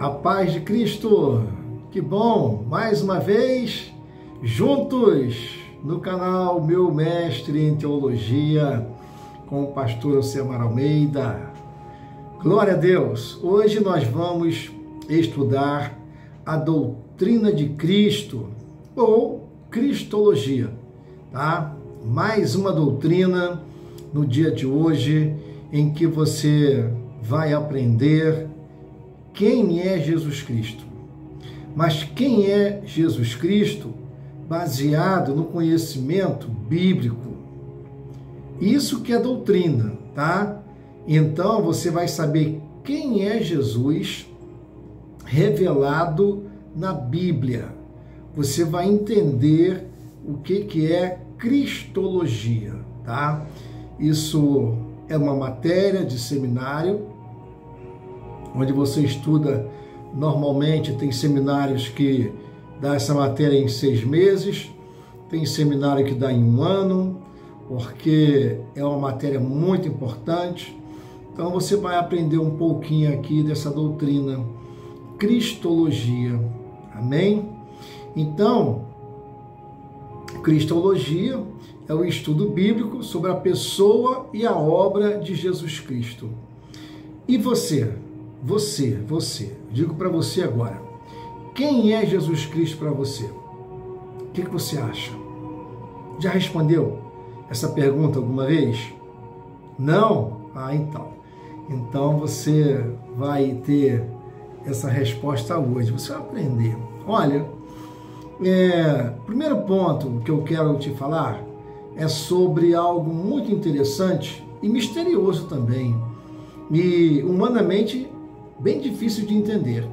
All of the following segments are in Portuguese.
A paz de Cristo, que bom, mais uma vez, juntos no canal Meu Mestre em Teologia, com o pastor Elcemar Almeida. Glória a Deus! Hoje nós vamos estudar a doutrina de Cristo, ou Cristologia, tá? Mais uma doutrina no dia de hoje, em que você vai aprender quem é Jesus Cristo. Mas quem é Jesus Cristo baseado no conhecimento bíblico. Isso que é doutrina, tá? Então você vai saber quem é Jesus revelado na Bíblia. Você vai entender o que é Cristologia, tá? Isso é uma matéria de seminário, onde você estuda, normalmente tem seminários que dá essa matéria em 6 meses, tem seminário que dá em 1 ano, porque é uma matéria muito importante. Então você vai aprender um pouquinho aqui dessa doutrina, Cristologia, amém? Então, Cristologia é o estudo bíblico sobre a pessoa e a obra de Jesus Cristo. E você, digo para você agora, quem é Jesus Cristo para você? O que você acha? Já respondeu essa pergunta alguma vez? Não? Ah, então você vai ter essa resposta hoje, você vai aprender. Olha, primeiro ponto que eu quero te falar é sobre algo muito interessante e misterioso também, e humanamente bem difícil de entender.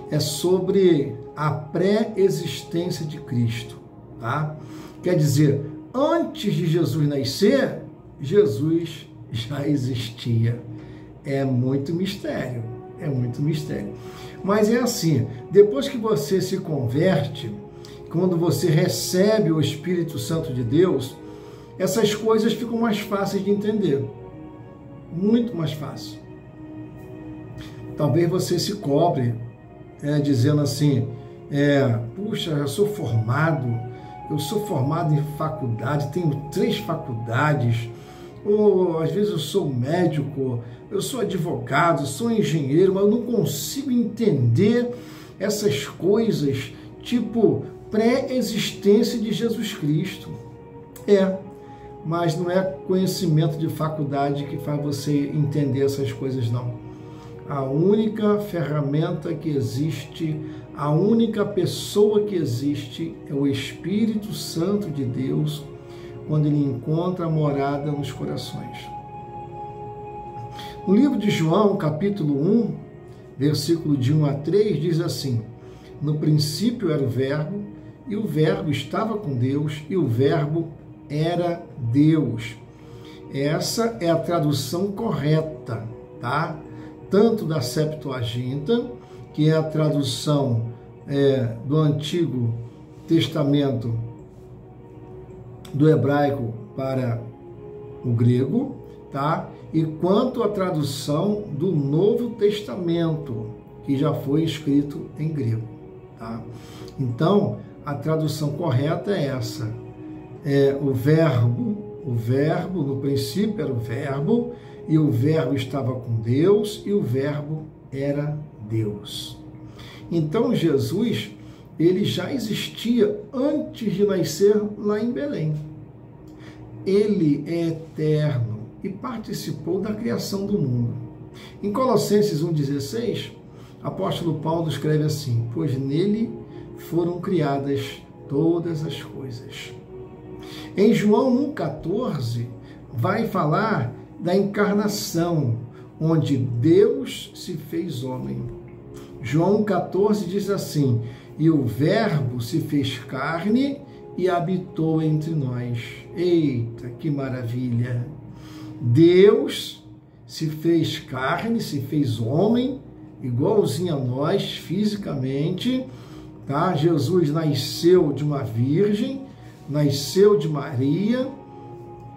É sobre a pré-existência de Cristo, tá? Quer dizer, antes de Jesus nascer, Jesus já existia. É muito mistério, Mas é assim, depois que você se converte, quando você recebe o Espírito Santo de Deus, essas coisas ficam mais fáceis de entender. Muito mais fácil. Talvez você se cobre, dizendo assim, puxa, eu sou formado em faculdade, tenho 3 faculdades, ou às vezes eu sou médico, eu sou advogado, sou engenheiro, mas eu não consigo entender essas coisas, tipo pré-existência de Jesus Cristo. Mas não é conhecimento de faculdade que faz você entender essas coisas, não. A única ferramenta que existe, a única pessoa que existe é o Espírito Santo de Deus, quando ele encontra morada nos corações. No livro de João, capítulo 1, versículo de 1 a 3, diz assim: no princípio era o Verbo, e o Verbo estava com Deus, e o Verbo era Deus. Essa é a tradução correta, tá? Tanto da Septuaginta, que é a tradução do Antigo Testamento do hebraico para o grego, tá? E quanto a tradução do Novo Testamento, que já foi escrito em grego, tá? Então, a tradução correta é essa. O verbo, no princípio era o Verbo, e o Verbo estava com Deus, e o Verbo era Deus. Então Jesus, ele já existia antes de nascer lá em Belém. Ele é eterno e participou da criação do mundo. Em Colossenses 1,16, apóstolo Paulo escreve assim: pois nele foram criadas todas as coisas. Em João 1,14, vai falar da encarnação, onde Deus se fez homem. João 1,14 diz assim: e o Verbo se fez carne e habitou entre nós. Eita, que maravilha! Deus se fez carne, se fez homem, igualzinho a nós, fisicamente, tá? Jesus nasceu de uma virgem, nasceu de Maria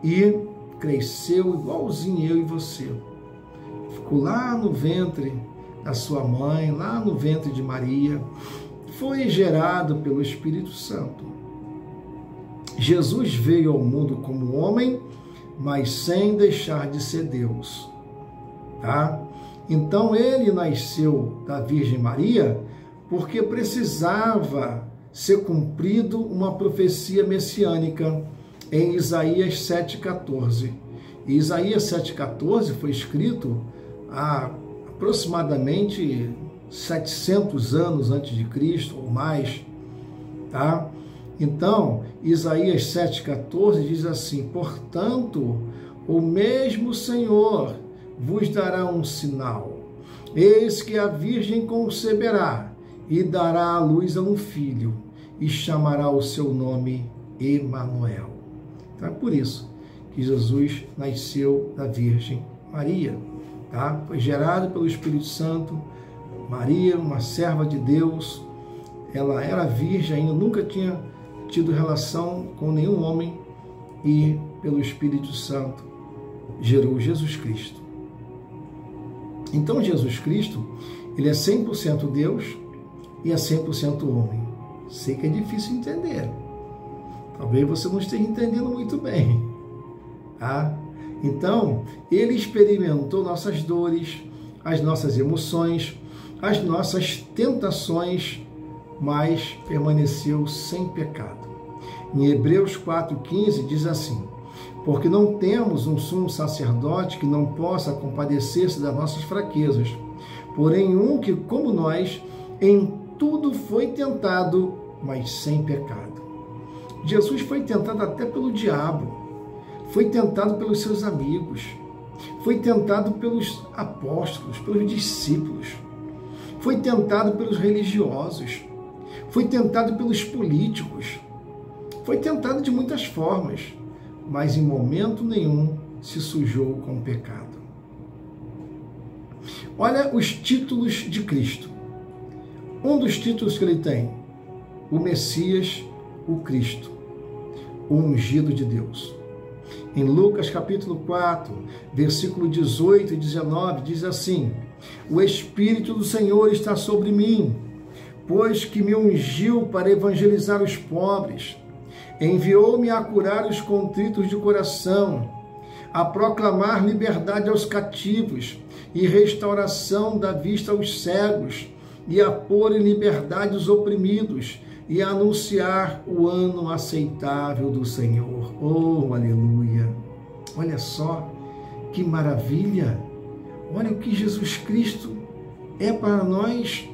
e cresceu igualzinho eu e você. Ficou lá no ventre da sua mãe, lá no ventre de Maria, foi gerado pelo Espírito Santo. Jesus veio ao mundo como homem, mas sem deixar de ser Deus. Tá? Então ele nasceu da Virgem Maria porque precisava ser cumprido uma profecia messiânica em Isaías 7,14. E Isaías 7,14 foi escrito há aproximadamente 700 anos antes de Cristo ou mais, tá? Então, Isaías 7,14 diz assim: portanto, o mesmo Senhor vos dará um sinal. Eis que a Virgem conceberá e dará à luz a um filho, e chamará o seu nome Emanuel. Então é por isso que Jesus nasceu da Virgem Maria. Tá? Foi gerado pelo Espírito Santo. Maria, uma serva de Deus, ela era virgem ainda, nunca tinha tido relação com nenhum homem, e pelo Espírito Santo gerou Jesus Cristo. Então Jesus Cristo, ele é 100% Deus e é 100% homem. Sei que é difícil entender. Talvez você não esteja entendendo muito bem. Tá? Então, ele experimentou nossas dores, as nossas emoções, as nossas tentações, mas permaneceu sem pecado. Em Hebreus 4,15 diz assim: porque não temos um sumo sacerdote que não possa compadecer-se das nossas fraquezas, porém um que, como nós, em tudo foi tentado, mas sem pecado. Jesus foi tentado até pelo diabo, foi tentado pelos seus amigos, foi tentado pelos apóstolos, pelos discípulos, foi tentado pelos religiosos, foi tentado pelos políticos, foi tentado de muitas formas, mas em momento nenhum se sujou com o pecado. Olha os títulos de Cristo. Um dos títulos que ele tem: o Messias, o Cristo, o ungido de Deus. Em Lucas capítulo 4, versículo 18 e 19, diz assim: o Espírito do Senhor está sobre mim, pois que me ungiu para evangelizar os pobres, enviou-me a curar os contritos de coração, a proclamar liberdade aos cativos e restauração da vista aos cegos, e a pôr em liberdade os oprimidos, e a anunciar o ano aceitável do Senhor. Oh, aleluia! Olha só que maravilha! Olha o que Jesus Cristo é para nós.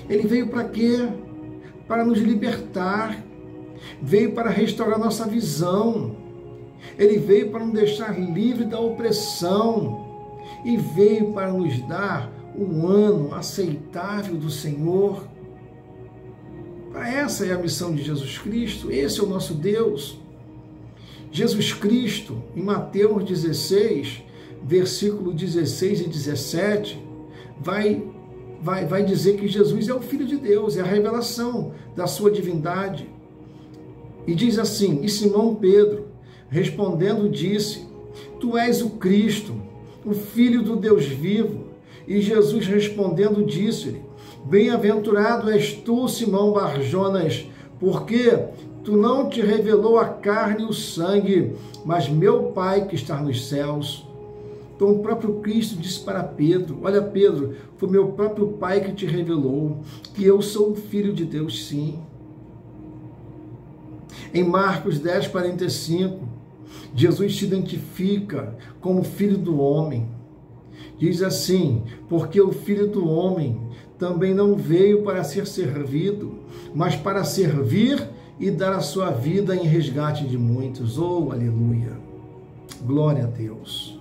Ele veio para quê? Para nos libertar. Veio para restaurar nossa visão. Ele veio para nos deixar livre da opressão. E veio para nos dar um ano aceitável do Senhor. Essa é a missão de Jesus Cristo. Esse é o nosso Deus. Jesus Cristo, em Mateus 16, versículo 16 e 17, vai dizer que Jesus é o Filho de Deus, é a revelação da sua divindade. E diz assim: e Simão Pedro, respondendo, disse: tu és o Cristo, o Filho do Deus vivo. E Jesus respondendo disse-lhe: bem-aventurado és tu, Simão Barjonas, porque tu não te revelou a carne e o sangue, mas meu Pai que está nos céus. Então o próprio Cristo disse para Pedro: olha, Pedro, foi meu próprio Pai que te revelou que eu sou o Filho de Deus, sim. Em Marcos 10, 45, Jesus se identifica como Filho do Homem. Diz assim: porque o Filho do Homem também não veio para ser servido, mas para servir e dar a sua vida em resgate de muitos. Oh, aleluia! Glória a Deus!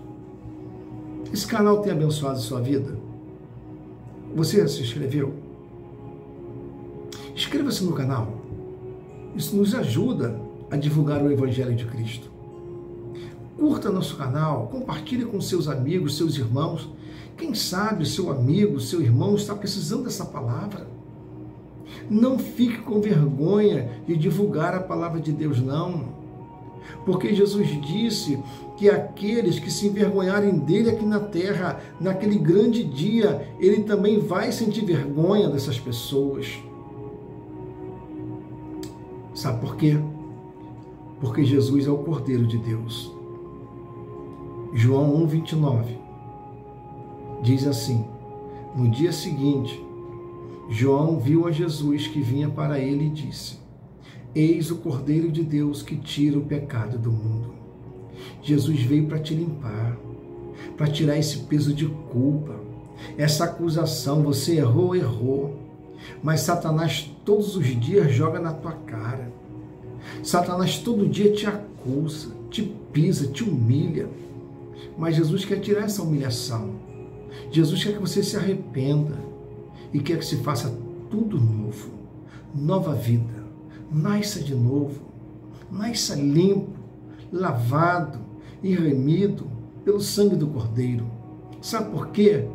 Esse canal tem abençoado a sua vida? Você se inscreveu? Inscreva-se no canal. Isso nos ajuda a divulgar o Evangelho de Cristo. Curta nosso canal, compartilhe com seus amigos, seus irmãos. Quem sabe o seu amigo, o seu irmão está precisando dessa palavra. Não fique com vergonha de divulgar a palavra de Deus, não. Porque Jesus disse que aqueles que se envergonharem dele aqui na terra, naquele grande dia, ele também vai sentir vergonha dessas pessoas. Sabe por quê? Porque Jesus é o Cordeiro de Deus. João 1,29 diz assim: no dia seguinte, João viu a Jesus que vinha para ele e disse: eis o Cordeiro de Deus que tira o pecado do mundo. Jesus veio para te limpar, para tirar esse peso de culpa, essa acusação. Você errou, mas Satanás todos os dias joga na tua cara. Satanás todo dia te acusa, te pisa, te humilha. Mas Jesus quer tirar essa humilhação. Jesus quer que você se arrependa e quer que se faça tudo novo, nova vida. Nasça de novo, nasça limpo, lavado e remido pelo sangue do Cordeiro. Sabe por quê?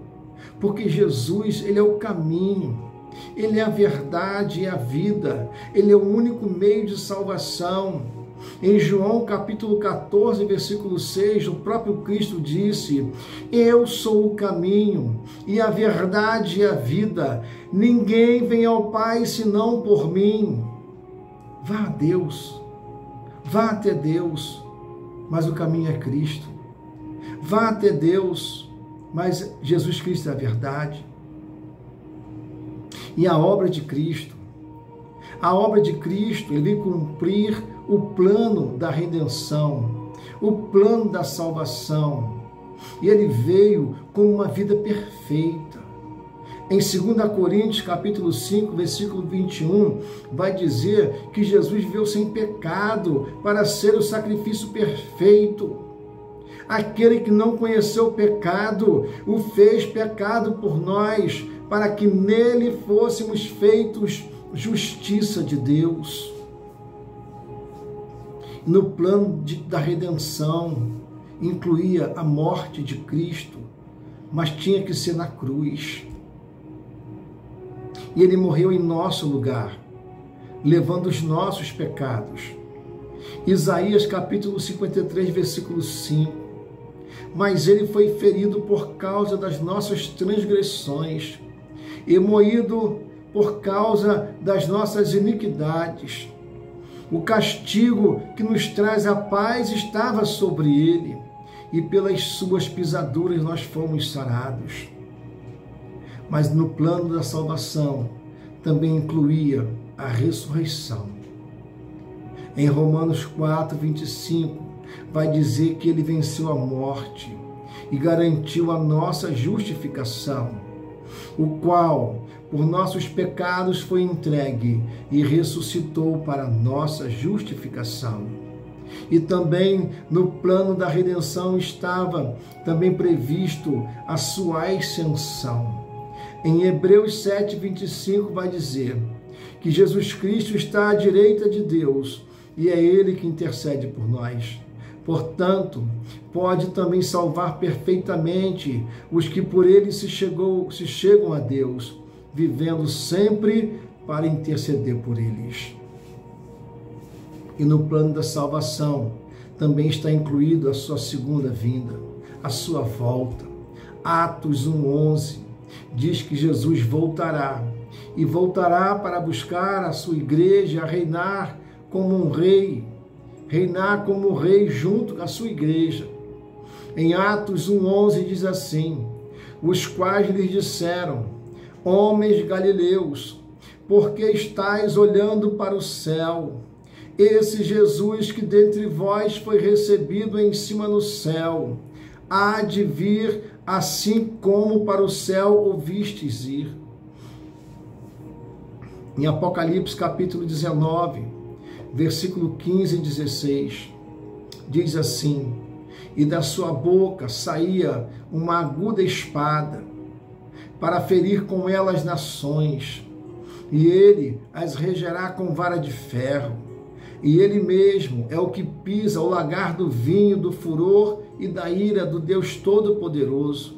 Porque Jesus, ele é o caminho, ele é a verdade e a vida, ele é o único meio de salvação. Em João capítulo 14, versículo 6, o próprio Cristo disse: eu sou o caminho e a verdade e a vida, ninguém vem ao Pai senão por mim. Vá a Deus, vá até Deus, mas o caminho é Cristo. Vá até Deus, mas Jesus Cristo é a verdade. E a obra de Cristo, ele veio cumprir o plano da redenção, o plano da salvação. E ele veio com uma vida perfeita. Em 2 Coríntios, capítulo 5, versículo 21, vai dizer que Jesus viveu sem pecado para ser o sacrifício perfeito. Aquele que não conheceu o pecado, o fez pecado por nós, para que nele fôssemos feitos justiça de Deus. No plano da redenção, incluía a morte de Cristo, mas tinha que ser na cruz. E ele morreu em nosso lugar, levando os nossos pecados. Isaías capítulo 53, versículo 5. Mas ele foi ferido por causa das nossas transgressões e moído por causa das nossas iniquidades. O castigo que nos traz a paz estava sobre ele, e pelas suas pisaduras nós fomos sarados. Mas no plano da salvação também incluía a ressurreição. Em Romanos 4, 25, vai dizer que ele venceu a morte e garantiu a nossa justificação, o qual, por nossos pecados, foi entregue e ressuscitou para nossa justificação. E também no plano da redenção estava também previsto a sua ascensão. Em Hebreus 7, 25 vai dizer que Jesus Cristo está à direita de Deus e é Ele que intercede por nós. Portanto, pode também salvar perfeitamente os que por Ele se chegam a Deus, vivendo sempre para interceder por eles. E no plano da salvação também está incluído a sua segunda vinda, a sua volta. Atos 1:11 diz que Jesus voltará, e voltará para buscar a sua igreja a reinar como um rei, junto com a sua igreja. Em Atos 1:11 diz assim: os quais lhes disseram: homens galileus, por que estáis olhando para o céu? Esse Jesus que dentre vós foi recebido em cima no céu, há de vir assim como para o céu ouvistes ir. Em Apocalipse capítulo 19, versículo 15 e 16, diz assim: e da sua boca saía uma aguda espada, para ferir com ela as nações, e ele as regerá com vara de ferro, e ele mesmo é o que pisa o lagar do vinho, do furor e da ira do Deus Todo-Poderoso.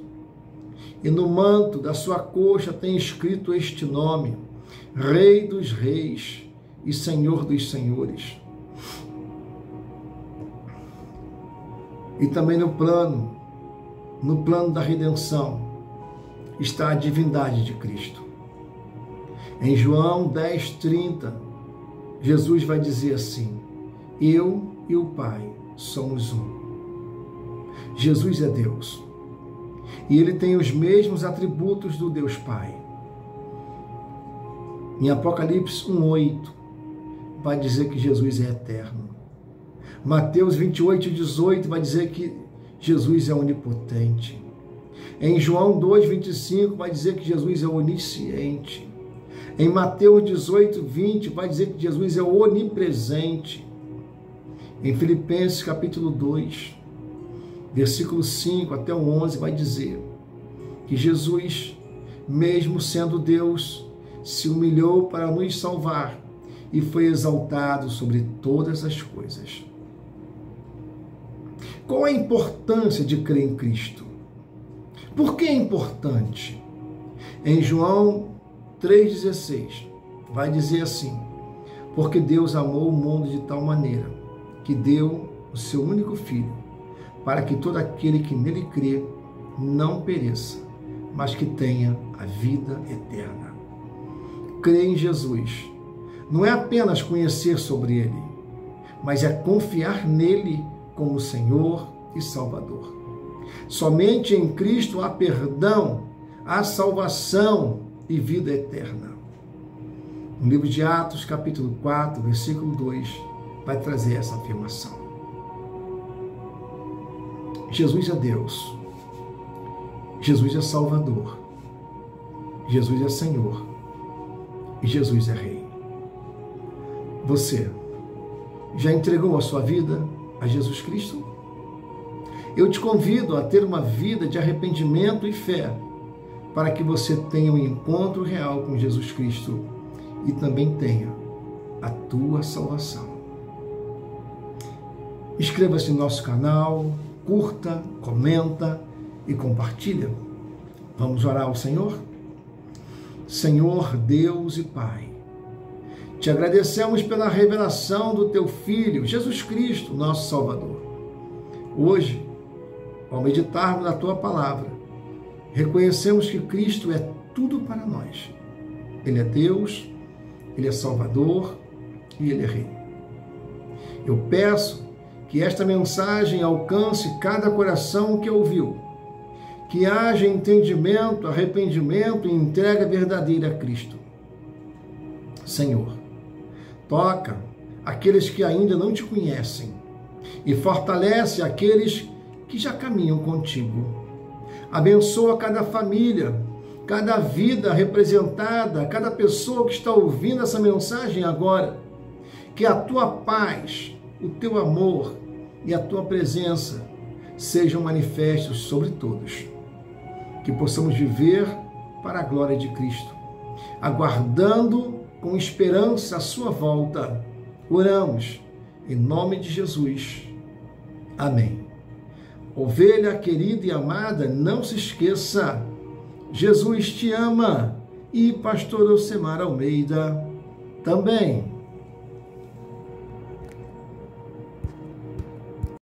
E no manto da sua coxa tem escrito este nome: Rei dos Reis e Senhor dos Senhores. E também no plano da redenção, está a divindade de Cristo. Em João 10:30, Jesus vai dizer assim: eu e o Pai somos um. Jesus é Deus. E Ele tem os mesmos atributos do Deus Pai. Em Apocalipse 1:8, vai dizer que Jesus é eterno. Mateus 28:18 vai dizer que Jesus é onipotente. Em João 2:25 vai dizer que Jesus é onisciente. Em Mateus 18:20 vai dizer que Jesus é onipresente. Em Filipenses capítulo 2, versículo 5 até o 11 vai dizer que Jesus, mesmo sendo Deus, se humilhou para nos salvar e foi exaltado sobre todas as coisas. Qual a importância de crer em Cristo? Por que é importante? Em João 3,16 vai dizer assim: porque Deus amou o mundo de tal maneira que deu o seu único Filho, para que todo aquele que nele crê não pereça, mas que tenha a vida eterna. Crer em Jesus não é apenas conhecer sobre Ele, mas é confiar nele como Senhor e Salvador. Somente em Cristo há perdão, há salvação e vida eterna. No livro de Atos, capítulo 4, versículo 2, vai trazer essa afirmação. Jesus é Deus. Jesus é Salvador. Jesus é Senhor. E Jesus é Rei. Você já entregou a sua vida a Jesus Cristo? Eu te convido a ter uma vida de arrependimento e fé, para que você tenha um encontro real com Jesus Cristo e também tenha a tua salvação. Inscreva-se no nosso canal, curta, comenta e compartilha. Vamos orar ao Senhor? Senhor Deus e Pai, te agradecemos pela revelação do Teu Filho, Jesus Cristo, nosso Salvador. Hoje, ao meditarmos na Tua Palavra, reconhecemos que Cristo é tudo para nós. Ele é Deus, Ele é Salvador e Ele é Rei. Eu peço que esta mensagem alcance cada coração que ouviu, que haja entendimento, arrependimento e entrega verdadeira a Cristo. Senhor, toca aqueles que ainda não te conhecem e fortalece aqueles que já caminham contigo. Abençoa cada família, cada vida representada, cada pessoa que está ouvindo essa mensagem agora. Que a tua paz, o teu amor e a tua presença sejam manifestos sobre todos. Que possamos viver para a glória de Cristo, aguardando com esperança a sua volta. Oramos em nome de Jesus. Amém. Ovelha querida e amada, não se esqueça, Jesus te ama e pastor Elcemar Almeida também.